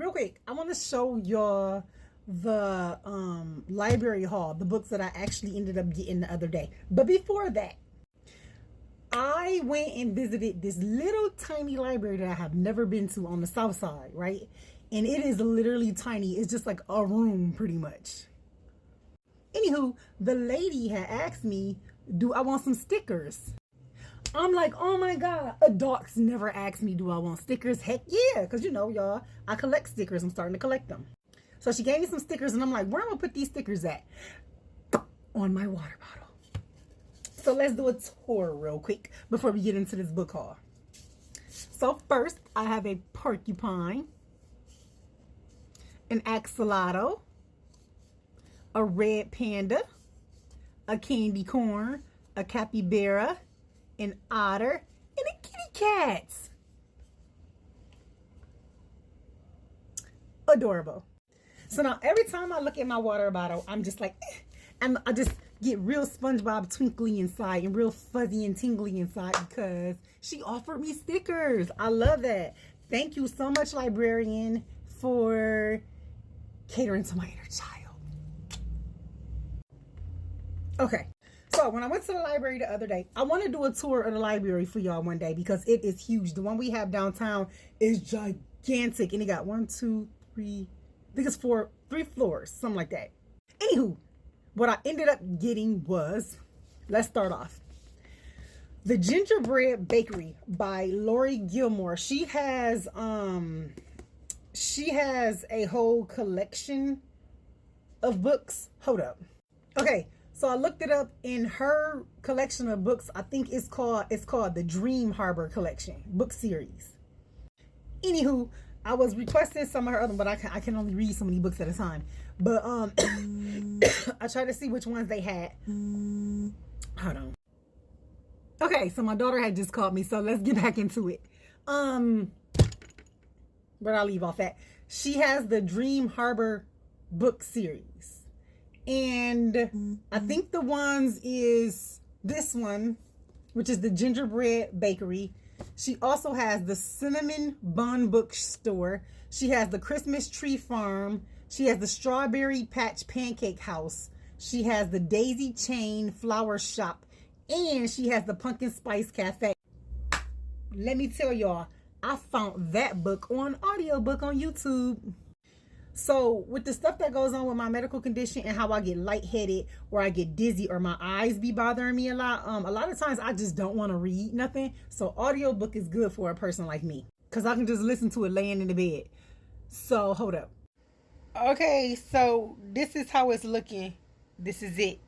real quick, I want to show y'all the library haul, the books that I actually ended up getting the other day. But before that, I went and visited this little tiny library that I have never been to on the south side, right? And it is literally tiny. It's just like a room pretty much. Anywho, the lady had asked me, do I want some stickers? I'm like, oh my God, adults never ask me, do I want stickers? Heck yeah, because you know, y'all, I collect stickers. I'm starting to collect them. So she gave me some stickers and I'm like, where am I gonna put these stickers at? On my water bottle. So let's do a tour real quick before we get into this book haul. So first, I have a porcupine, an axolotl, a red panda, a candy corn, a capybara, an otter, and a kitty cat. Adorable. So now every time I look at my water bottle, I'm just like, and I just get real SpongeBob twinkly inside and real fuzzy and tingly inside because she offered me stickers. I love that. Thank you so much, librarian, for catering to my inner child. Okay, so when I went to the library the other day, I want to do a tour of the library for y'all one day because it is huge. The one we have downtown is gigantic, and it got 1, 2, 3, I think it's 3 floors, something like that. Anywho, what I ended up getting was, let's start off, The Gingerbread Bakery by Lori Gilmore. She has a whole collection of books. Hold up. Okay. So I looked it up. In her collection of books, I think it's called the Dream Harbor Collection book series. Anywho, I was requesting some of her other, but I can only read so many books at a time. But I tried to see which ones they had. Hold on. Okay, so my daughter had just called me, so let's get back into it. Where'd I leave off at? She has the Dream Harbor book series. And I think the ones is this one, which is the Gingerbread Bakery. She also has the Cinnamon Bun Bookstore. She has the Christmas Tree Farm. She has the Strawberry Patch Pancake House. She has the Daisy Chain Flower Shop. And she has the Pumpkin Spice Cafe. Let me tell y'all, I found that book on audiobook on YouTube. So with the stuff that goes on with my medical condition and how I get lightheaded or I get dizzy or my eyes be bothering me a lot of times I just don't want to read nothing. So audiobook is good for a person like me because I can just listen to it laying in the bed. So hold up. Okay, so this is how it's looking. This is it.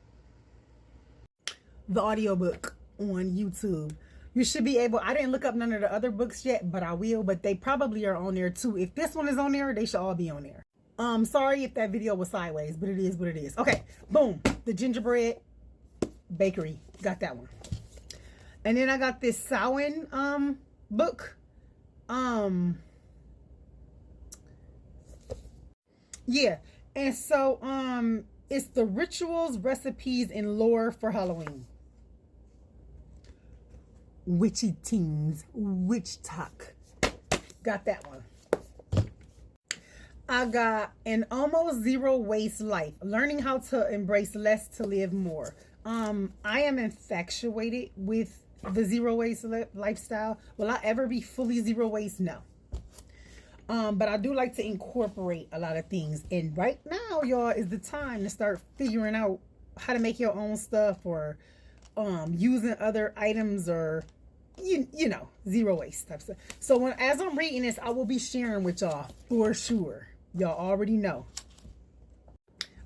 The audiobook on YouTube. You should be able, I didn't look up none of the other books yet, but I will, but they probably are on there too. If this one is on there, they should all be on there. Sorry if that video was sideways, but it is what it is. Okay, boom. The Gingerbread Bakery. Got that one. And then I got this Samhain book. Yeah. And so it's the rituals, recipes, and lore for Halloween. Witchy teens, witch talk. Got that one. I got An Almost Zero Waste Life, learning how to embrace less to live more. I am infatuated with the zero waste lifestyle. Will I ever be fully zero waste? No. But I do like to incorporate a lot of things. And right now, y'all, is the time to start figuring out how to make your own stuff or using other items or you know, zero waste type stuff. So as I'm reading this, I will be sharing with y'all for sure. Y'all already know.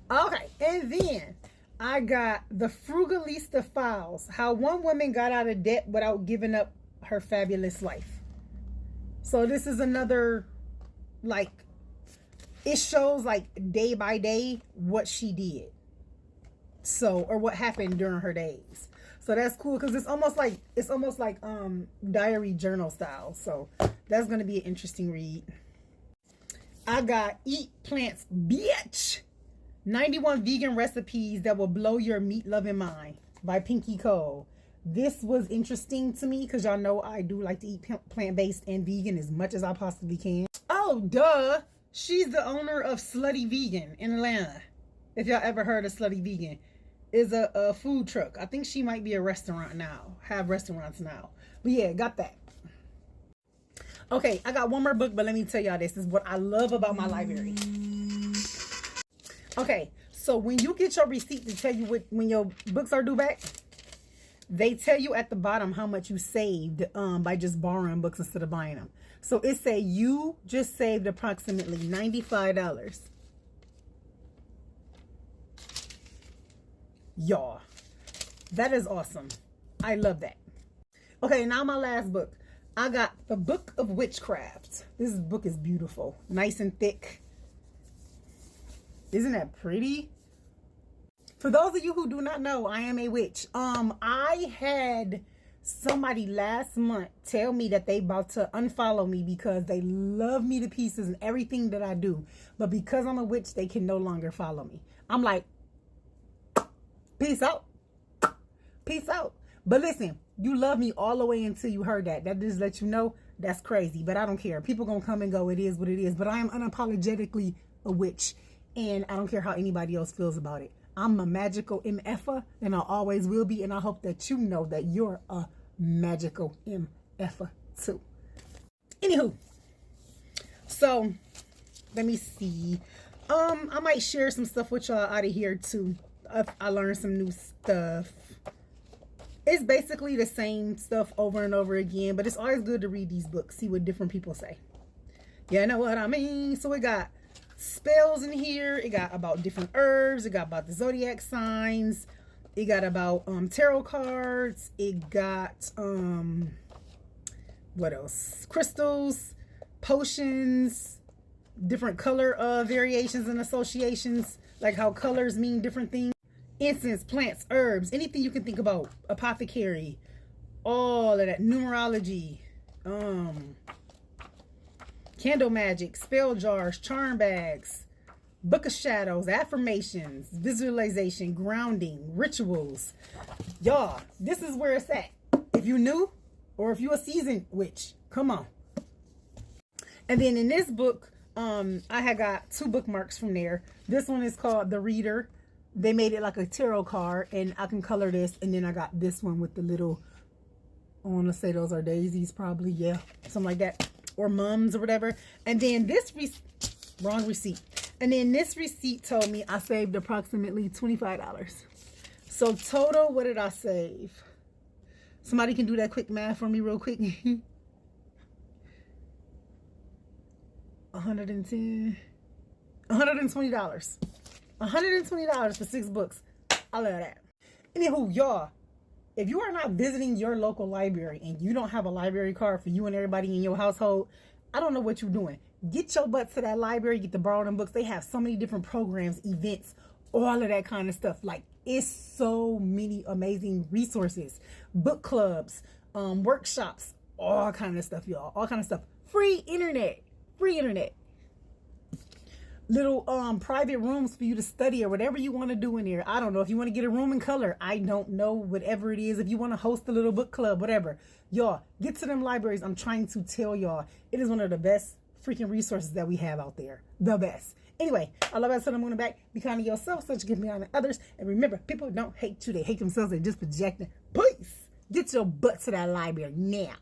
Okay, and then I got The Frugalista Files, how one woman got out of debt without giving up her fabulous life. So this is another, like, it shows like day by day what she did. So, or what happened during her days. So that's cool because it's almost like diary journal style. So that's gonna be an interesting read. I got Eat Plants, Bitch. 91 vegan recipes that will blow your meat loving mind by Pinky Cole. This was interesting to me because y'all know I do like to eat plant-based and vegan as much as I possibly can. Oh, duh. She's the owner of Slutty Vegan in Atlanta. If y'all ever heard of Slutty Vegan, is a food truck. I think she might be a restaurant now. Have restaurants now. But yeah, got that. Okay, I got one more book, but let me tell y'all this is what I love about my library. Okay, so when you get your receipt to tell you when your books are due back, they tell you at the bottom how much you saved by just borrowing books instead of buying them. So it say you just saved approximately $95. Y'all, that is awesome. I love that. Okay, now my last book. I got The Book of Witchcraft. This book is beautiful. Nice and thick. Isn't that pretty? For those of you who do not know, I am a witch. I had somebody last month tell me that they about to unfollow me because they love me to pieces and everything that I do. But because I'm a witch, they can no longer follow me. I'm like, peace out. Peace out. But listen, you love me all the way until you heard that. That just lets you know that's crazy. But I don't care. People gonna come and go. It is what it is. But I am unapologetically a witch. And I don't care how anybody else feels about it. I'm a magical MFer, and I always will be. And I hope that you know that you're a magical MFer too. Anywho, so let me see. I might share some stuff with y'all out of here too. If I learned some new stuff. It's basically the same stuff over and over again, but it's always good to read these books, see what different people say. You know what I mean? So we got spells in here. It got about different herbs. It got about the zodiac signs. It got about tarot cards. It got what else? Crystals, potions, different color variations and associations, like how colors mean different things. Incense, plants, herbs, anything you can think about. Apothecary, all of that. Numerology, candle magic, spell jars, charm bags, book of shadows, affirmations, visualization, grounding, rituals. Y'all, this is where it's at. If you new or if you a seasoned witch, come on. And then in this book, I had got 2 bookmarks from there. This one is called The Reader. They made it like a tarot card, and I can color this. And then I got this one with the little, I want to say those are daisies probably. Yeah, something like that. Or mums or whatever. And then this, wrong receipt. And then this receipt told me I saved approximately $25. So total, what did I save? Somebody can do that quick math for me real quick. 110, $120. $120 for 6 books. I love that. Anywho, y'all, if you are not visiting your local library and you don't have a library card for you and everybody in your household, I don't know what you're doing. Get your butt to that library, get to borrow them books. They have so many different programs, events, all of that kind of stuff. Like, it's so many amazing resources, book clubs, workshops, all kind of stuff, y'all. All kind of stuff. Free internet. Little private rooms for you to study or whatever you want to do in there. I don't know if you want to get a room in color. I don't know, whatever it is. If you want to host a little book club, whatever. Y'all, get to them libraries. I'm trying to tell y'all, it is one of the best freaking resources that we have out there. The best. Anyway, I love that. So I'm going back. Be kind to yourself so that you can be kind to others. And remember, people don't hate you. They hate themselves. They just projecting. Please get your butt to that library now.